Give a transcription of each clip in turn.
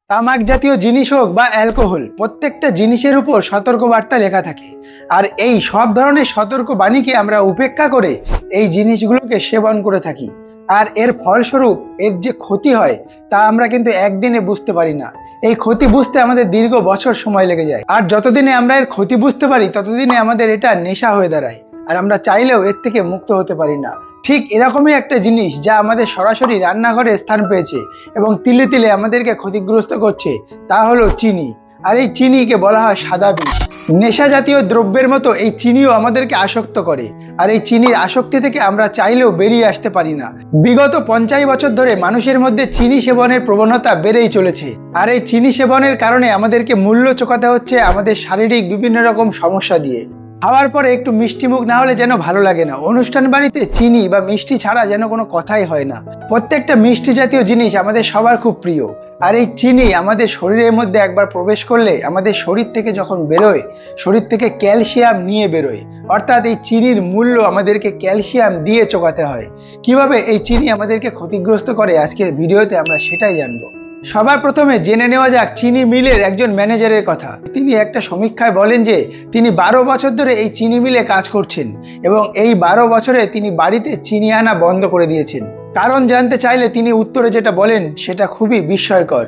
তামাক জাতীয় জিনিস হোক বা অ্যালকোহল, প্রত্যেকটা জিনিসের উপর সতর্কবার্তা লেখা থাকে। আর এই সব ধরনের সতর্কবাণীকে আমরা উপেক্ষা করে এই জিনিসগুলোকে সেবন করে থাকি। আর এর ফলস্বরূপ এর যে ক্ষতি হয় তা আমরা কিন্তু একদিনে বুঝতে পারি না। এই ক্ষতি বুঝতে আমাদের দীর্ঘ বছর সময় লেগে যায়। আর যতদিনে আমরা এর ক্ষতি বুঝতে পারি ততদিনে আমাদের এটা নেশা হয়ে দাঁড়ায়, আর আমরা চাইলেও এর থেকে মুক্ত হতে পারি না। ঠিক এরকমই একটা জিনিস যা আমাদের সরাসরি রান্নাঘরে স্থান পেয়েছে এবং তিলে তিলে আমাদেরকে ক্ষতিগ্রস্ত করছে, তা হলো চিনি। আর এই চিনিকে বলা হয় সাদা বিষ। নেশা জাতীয় দ্রব্যের মতো এই চিনিও আমাদেরকে আসক্ত করে, আর এই চিনির আসক্তি থেকে আমরা চাইলেও বেরিয়ে আসতে পারি না। বিগত 50 বছর ধরে মানুষের মধ্যে চিনি সেবনের প্রবণতা বেড়েই চলেছে। আর এই চিনি সেবনের কারণে আমাদেরকে মূল্য চোকাতে হচ্ছে আমাদের শারীরিক বিভিন্ন রকম সমস্যা দিয়ে। খাওয়ার পরে একটু মিষ্টি মুখ না হলে যেন ভালো লাগে না। অনুষ্ঠান বাড়িতে চিনি বা মিষ্টি ছাড়া যেন কোনো কথাই হয় না। প্রত্যেকটা মিষ্টি জাতীয় জিনিস আমাদের সবার খুব প্রিয়। আর এই চিনি আমাদের শরীরের মধ্যে একবার প্রবেশ করলে আমাদের শরীর থেকে যখন বেরোয়, শরীর থেকে ক্যালসিয়াম নিয়ে বেরোয়। অর্থাৎ এই চিনির মূল্য আমাদেরকে ক্যালসিয়াম দিয়ে চোকাতে হয়। কিভাবে এই চিনি আমাদেরকে ক্ষতিগ্রস্ত করে আজকের ভিডিওতে আমরা সেটাই জানবো। সবার প্রথমে জেনে নেওয়া যাক চিনি মিলের একজন ম্যানেজারের কথা। তিনি একটা সমীক্ষায় বলেন যে তিনি 12 বছর ধরে এই চিনি মিলে কাজ করছেন এবং এই 12 বছরে তিনি বাড়িতে চিনি আনা বন্ধ করে দিয়েছেন। কারণ জানতে চাইলে তিনি উত্তরে যেটা বলেন সেটা খুবই বিস্ময়কর।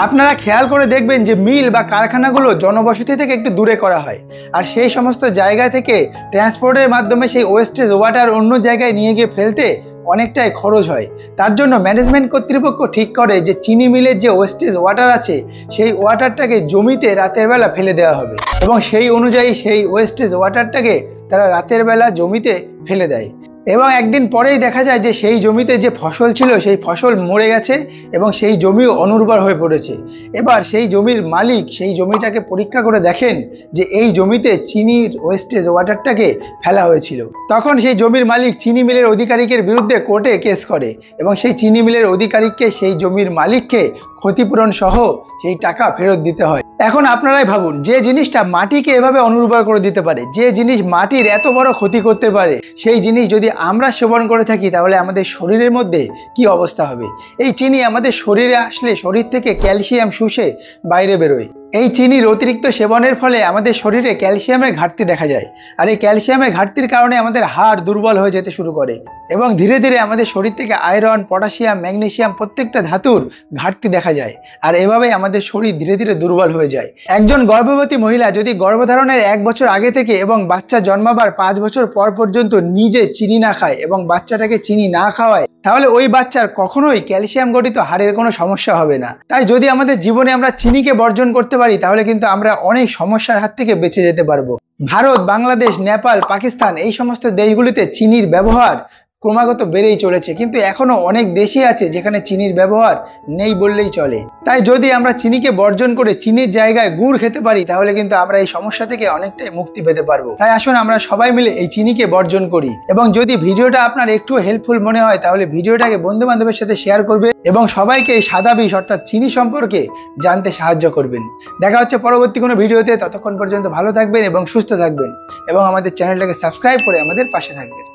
আপনারা খেয়াল করে দেখবেন যে মিল বা কারখানাগুলো জনবসতি থেকে একটু দূরে করা হয়, আর সেই সমস্ত জায়গা থেকে ট্রান্সপোর্টের মাধ্যমে সেই ওয়েস্টেজ ওয়াটার অন্য জায়গায় নিয়ে গিয়ে ফেলতে অনেকটাই খরচ হয়। তার জন্য ম্যানেজমেন্ট কর্তৃপক্ষ ঠিক করে যে চিনি মিলের যে ওয়েস্টেজ ওয়াটার আছে সেই ওয়াটারটাকে জমিতে রাতের বেলা ফেলে দেওয়া হবে, এবং সেই অনুযায়ী সেই ওয়েস্টেজ ওয়াটারটাকে তারা রাতের বেলা জমিতে ফেলে দেয়। এবং একদিন পরেই দেখা যায় যে সেই জমিতে যে ফসল ছিল সেই ফসল মরে গেছে এবং সেই জমিও অনুর্বর হয়ে পড়েছে। এবার সেই জমির মালিক সেই জমিটাকে পরীক্ষা করে দেখেন যে এই জমিতে চিনির ওয়েস্টেজ ওয়াটারটাকে ফেলা হয়েছিল। তখন সেই জমির মালিক চিনি মিলের অধিকারিকের বিরুদ্ধে কোর্টে কেস করে এবং সেই চিনি মিলের অধিকারিককে সেই জমির মালিককে ক্ষতিপূরণ সহ সেই টাকা ফেরত দিতে হয়। এখন আপনারাই ভাবুন, যে জিনিসটা মাটিকে এভাবে অনুর্বর করে দিতে পারে, যে জিনিস মাটির এত বড় ক্ষতি করতে পারে, সেই জিনিস যদি আমরা সেবন করে থাকি তাহলে আমাদের শরীরের মধ্যে কি অবস্থা হবে। এই চিনি আমাদের শরীরে আসলে শরীর থেকে ক্যালসিয়াম শুষে বাইরে বেরোয়। এই চিনির অতিরিক্ত সেবনের ফলে আমাদের শরীরে ক্যালসিয়ামের ঘাটতি দেখা যায়, আর এই ক্যালসিয়ামের ঘাটতির কারণে আমাদের হাড় দুর্বল হয়ে যেতে শুরু করে এবং ধীরে ধীরে আমাদের শরীর থেকে আয়রন, পটাশিয়াম, ম্যাগনেসিয়াম প্রত্যেকটা ধাতুর ঘাটতি দেখা যায়। আর এভাবেই আমাদের শরীর ধীরে ধীরে দুর্বল হয়ে যায়। একজন গর্ভবতী মহিলা যদি গর্ভধারণের 1 বছর আগে থেকে এবং বাচ্চা জন্মাবার 5 বছর পর পর্যন্ত নিজে চিনি না খায় এবং বাচ্চাটাকে চিনি না খাওয়ায়, তাহলে ওই বাচ্চার কখনোই ক্যালসিয়াম গঠিত হাড়ের কোনো সমস্যা হবে না। তাই যদি আমাদের জীবনে আমরা চিনিকে বর্জন করতে পারি তাহলে কিন্তু আমরা অনেক সমস্যার হাত থেকে বেঁচে যেতে পারবো। ভারত, বাংলাদেশ, নেপাল, পাকিস্তান এই সমস্ত দেশগুলিতে চিনির ব্যবহার ক্রমাগত বেড়েই চলেছে, কিন্তু এখনো অনেক দেশই আছে যেখানে চিনির ব্যবহার নেই বললেই চলে। তাই যদি আমরা চিনিকে বর্জন করে চিনির জায়গায় গুড় খেতে পারি তাহলে কিন্তু আমরা এই সমস্যা থেকে অনেকটাই মুক্তি পেতে পারবো। তাই আসুন আমরা সবাই মিলে এই চিনিকে বর্জন করি। এবং যদি ভিডিওটা আপনার একটু হেল্পফুল মনে হয় তাহলে ভিডিওটাকে বন্ধু বান্ধবের সাথে শেয়ার করবে এবং সবাইকে এই সাদা বিষ অর্থাৎ চিনি সম্পর্কে জানতে সাহায্য করবেন। দেখা হচ্ছে পরবর্তী কোনো ভিডিওতে। ততক্ষণ পর্যন্ত ভালো থাকবেন এবং সুস্থ থাকবেন এবং আমাদের চ্যানেলটাকে সাবস্ক্রাইব করে আমাদের পাশে থাকবেন।